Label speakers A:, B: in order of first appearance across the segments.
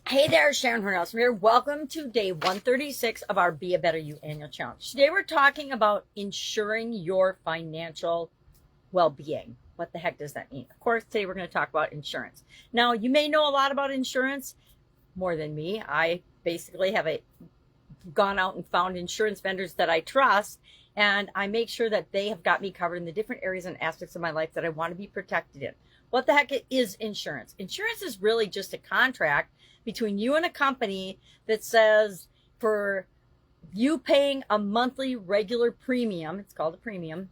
A: Hey there, Sharon Horne-Ellstrom here. Welcome to day 136 of our Be a Better You annual challenge. Today we're talking about ensuring your financial well-being. What the heck does that mean? Of course, today we're going to talk about insurance. Now, you may know a lot about insurance, more than me. I basically have gone out and found insurance vendors that I trust, and I make sure that they have got me covered in the different areas and aspects of my life that I want to be protected in. What the heck is insurance? Insurance is really just a contract between you and a company that says for you paying a monthly regular premium, it's called a premium,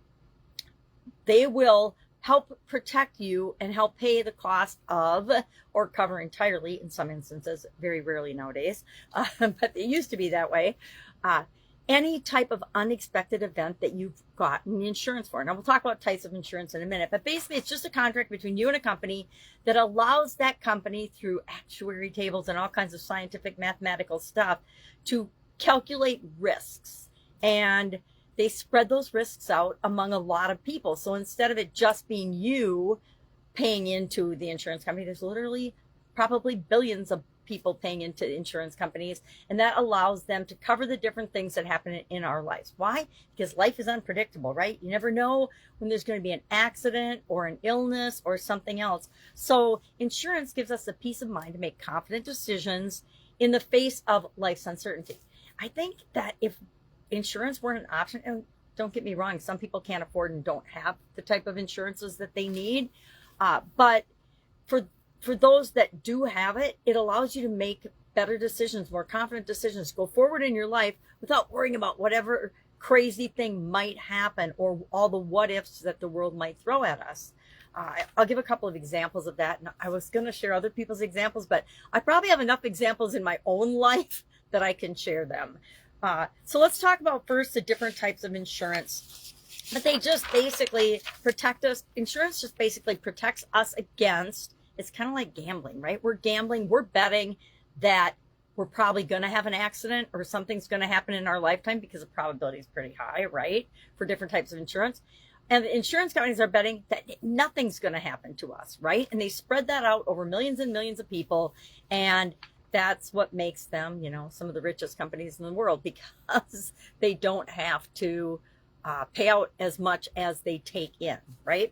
A: they will help protect you and help pay the cost of, or cover entirely in some instances, very rarely nowadays, but it used to be that way, any type of unexpected event that you've gotten insurance for. Now, we'll talk about types of insurance in a minute, but basically it's just a contract between you and a company that allows that company, through actuary tables and all kinds of scientific mathematical stuff, to calculate risks. And they spread those risks out among a lot of people. So instead of it just being you paying into the insurance company, there's literally probably billions of people paying into insurance companies, and that allows them to cover the different things that happen in our lives. Why? Because life is unpredictable, right? You never know when there's going to be an accident or an illness or something else. So insurance gives us the peace of mind to make confident decisions in the face of life's uncertainty. I think that if insurance weren't an option, and don't get me wrong, some people can't afford and don't have the type of insurances that they need, but for those that do have it, it allows you to make better decisions, more confident decisions, go forward in your life without worrying about whatever crazy thing might happen or all the what ifs that the world might throw at us. I'll give a couple of examples of that. And I was going to share other people's examples, but I probably have enough examples in my own life that I can share them. So let's talk about first the different types of insurance. But they just basically protect us. Insurance just basically protects us against, it's kind of like gambling, right? We're gambling, we're betting that we're probably going to have an accident or something's going to happen in our lifetime, because the probability is pretty high, right? For different types of insurance. And the insurance companies are betting that nothing's going to happen to us, right? And they spread that out over millions and millions of people. And that's what makes them, some of the richest companies in the world, because they don't have to pay out as much as they take in, right?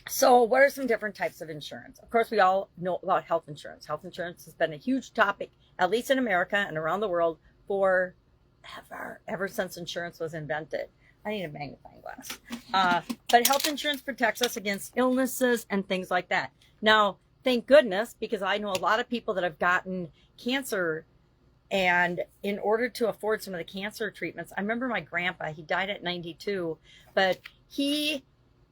A: So what are some different types of insurance? Of course, we all know about health insurance. Health insurance has been a huge topic, at least in America and around the world, ever since insurance was invented. I need a magnifying glass. But health insurance protects us against illnesses and things like that. Now, thank goodness, because I know a lot of people that have gotten cancer, and in order to afford some of the cancer treatments, I remember my grandpa, he died at 92, but he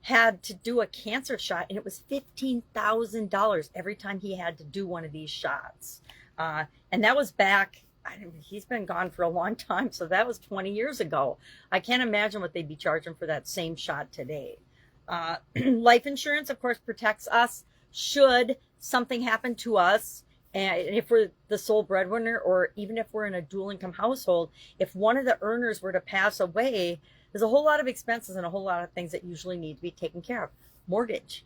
A: had to do a cancer shot, and it was $15,000 every time he had to do one of these shots. And that was back, he's been gone for a long time, so that was 20 years ago. I can't imagine what they'd be charging for that same shot today. Life insurance, of course, protects us should something happen to us. And if we're the sole breadwinner, or even if we're in a dual income household, if one of the earners were to pass away, there's a whole lot of expenses and a whole lot of things that usually need to be taken care of. Mortgage,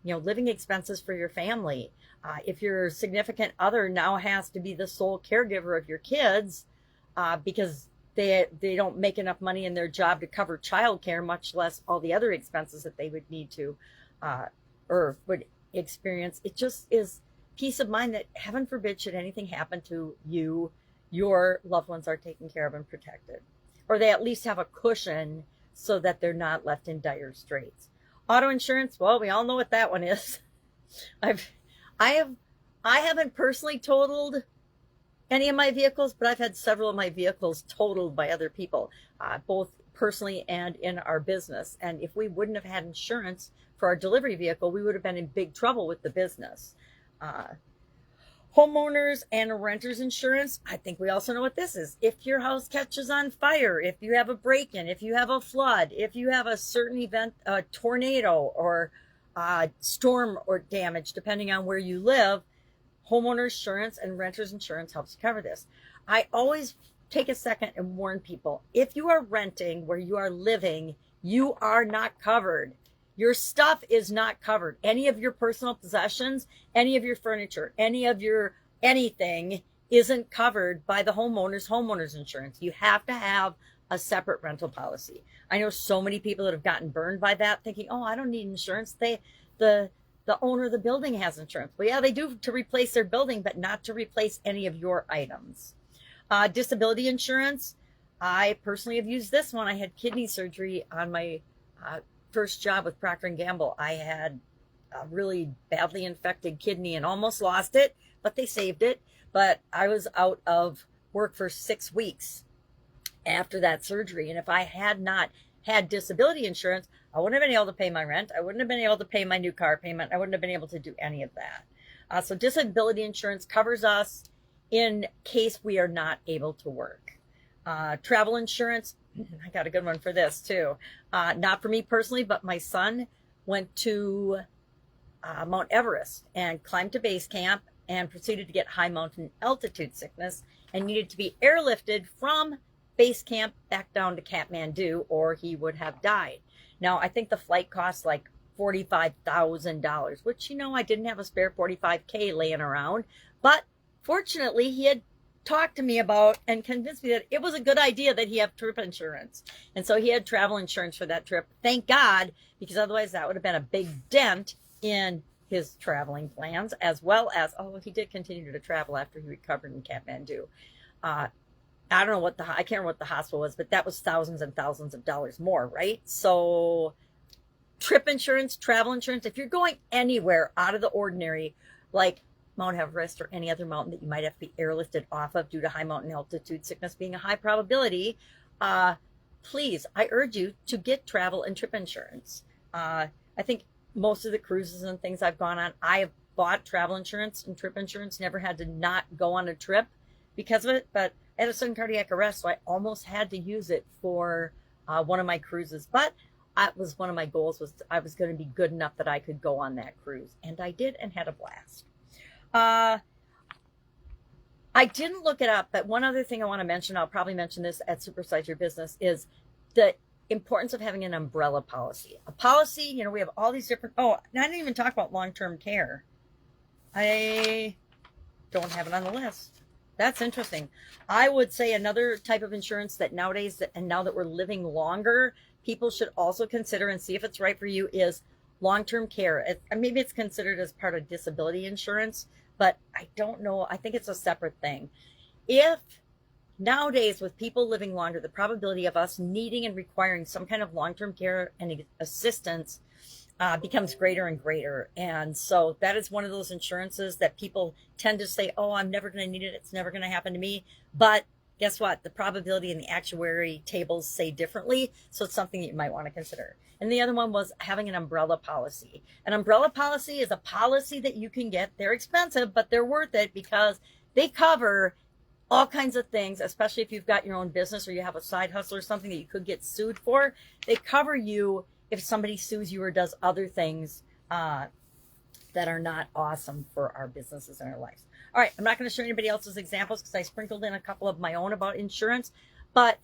A: living expenses for your family. If your significant other now has to be the sole caregiver of your kids, because they don't make enough money in their job to cover childcare, much less all the other expenses that they would need to, or would experience. It just is peace of mind that, heaven forbid, should anything happen to you, your loved ones are taken care of and protected, or they at least have a cushion so that they're not left in dire straits. Auto insurance, well, we all know what that one is. I haven't personally totaled any of my vehicles, but I've had several of my vehicles totaled by other people, both personally and in our business. And if we wouldn't have had insurance for our delivery vehicle, we would have been in big trouble with the business. Homeowners and renters insurance, I think we also know what this is. If your house catches on fire, if you have a break-in, if you have a flood, if you have a certain event, a tornado or storm or damage, depending on where you live, homeowner insurance and renters insurance helps cover this. I always take a second and warn people, if you are renting where you are living, you are not covered. Your stuff is not covered. Any of your personal possessions, any of your furniture, any of your anything isn't covered by the homeowner's insurance. You have to have a separate rental policy. I know so many people that have gotten burned by that, thinking, oh, I don't need insurance. The owner of the building has insurance. Well, yeah, they do, to replace their building, but not to replace any of your items. Disability insurance. I personally have used this one. I had kidney surgery on my first job with Procter & Gamble. I had a really badly infected kidney and almost lost it, but they saved it. But I was out of work for 6 weeks after that surgery. And if I had not had disability insurance, I wouldn't have been able to pay my rent. I wouldn't have been able to pay my new car payment. I wouldn't have been able to do any of that. So disability insurance covers us in case we are not able to work. Travel insurance, I got a good one for this too. Not for me personally, but my son went to Mount Everest and climbed to base camp and proceeded to get high mountain altitude sickness and needed to be airlifted from base camp back down to Kathmandu, or he would have died. Now, I think the flight cost like $45,000, which, I didn't have a spare $45K laying around, but fortunately he had talked to me about and convinced me that it was a good idea that he have trip insurance. And so he had travel insurance for that trip. Thank God, because otherwise that would have been a big dent in his traveling plans, as well as, he did continue to travel after he recovered in Kathmandu. I don't know I can't remember what the hospital was, but that was thousands and thousands of dollars more, right? So trip insurance, travel insurance, if you're going anywhere out of the ordinary, like Mount Everest or any other mountain that you might have to be airlifted off of due to high mountain altitude sickness being a high probability, please, I urge you to get travel and trip insurance. I think most of the cruises and things I've gone on, I have bought travel insurance and trip insurance, never had to not go on a trip because of it, but I had a sudden cardiac arrest, so I almost had to use it for one of my cruises. But that was one of my goals, was I was going to be good enough that I could go on that cruise. And I did, and had a blast. I didn't look it up, but one other thing I want to mention, I'll probably mention this at Supersize Your Business, is the importance of having an umbrella policy. A policy, we have all these different, I didn't even talk about long-term care. I don't have it on the list. That's interesting. I would say another type of insurance that nowadays, and now that we're living longer, people should also consider and see if it's right for you is long-term care. Maybe it's considered as part of disability insurance, but I don't know. I think it's a separate thing. If nowadays, with people living longer, the probability of us needing and requiring some kind of long-term care and assistance becomes greater and greater. And so that is one of those insurances that people tend to say, I'm never going to need it. It's never going to happen to me. But guess what? The probability and the actuary tables say differently. So it's something that you might want to consider. And the other one was having an umbrella policy. An umbrella policy is a policy that you can get. They're expensive, but they're worth it because they cover all kinds of things, especially if you've got your own business or you have a side hustle or something that you could get sued for. They cover you if somebody sues you or does other things that are not awesome for our businesses and our lives. All right, I'm not going to show anybody else's examples because I sprinkled in a couple of my own about insurance, but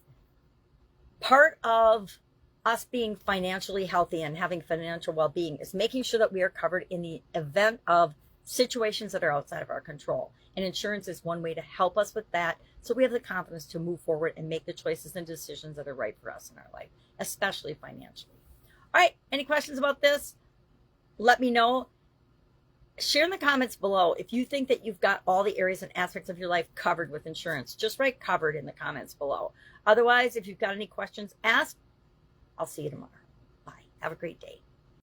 A: part of us being financially healthy and having financial well-being is making sure that we are covered in the event of situations that are outside of our control. And insurance is one way to help us with that, so we have the confidence to move forward and make the choices and decisions that are right for us in our life, especially financially. All right, any questions about this? Let me know. Share in the comments below if you think that you've got all the areas and aspects of your life covered with insurance. Just write covered in the comments below. Otherwise, if you've got any questions, ask. I'll see you tomorrow. Bye. Have a great day.